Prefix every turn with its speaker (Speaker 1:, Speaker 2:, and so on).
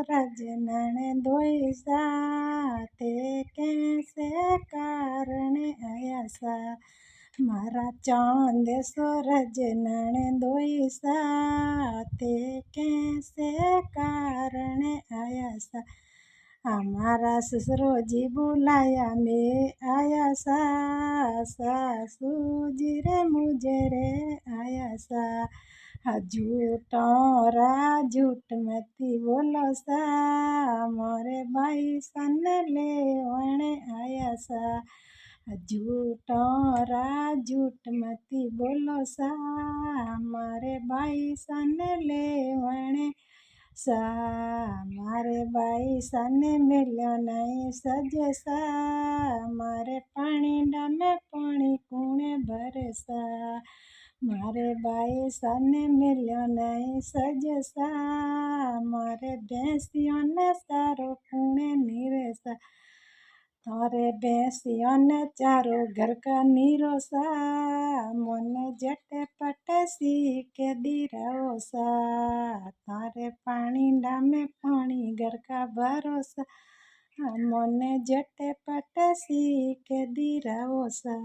Speaker 1: सूरज नैन धोई सा, ते कैसे कारण आया सा। मारा चांद सूरज नैन धोई सा, ते कैसे कारण आया सा। हमारा ससुरोजी बुलाया मैं आया सा, सासू जी रे मुझे रे आया सा। झूठोरा झूठ मती बोलो सा, मोरे भाई सन लेवण आया सा। झूठोरा झूठ मती बोलो सा, मारे भाई सन लेवण सा। मारे भाई सने मिलो नहीं सजे सा, मारे पानी में पानी कूणे भरसा। मारे भाई सने मिलो नहीं सजे सा, मारे भैंसियों ने सारो कूणे नीरसा। थारे भैंसियों ने चारो घर का नीरो सा, मन जटे पटे सी के दी रहो सा। थारे पानी में पानी घर का भरोसा, मन जटे पटे सी के दी रहो सा।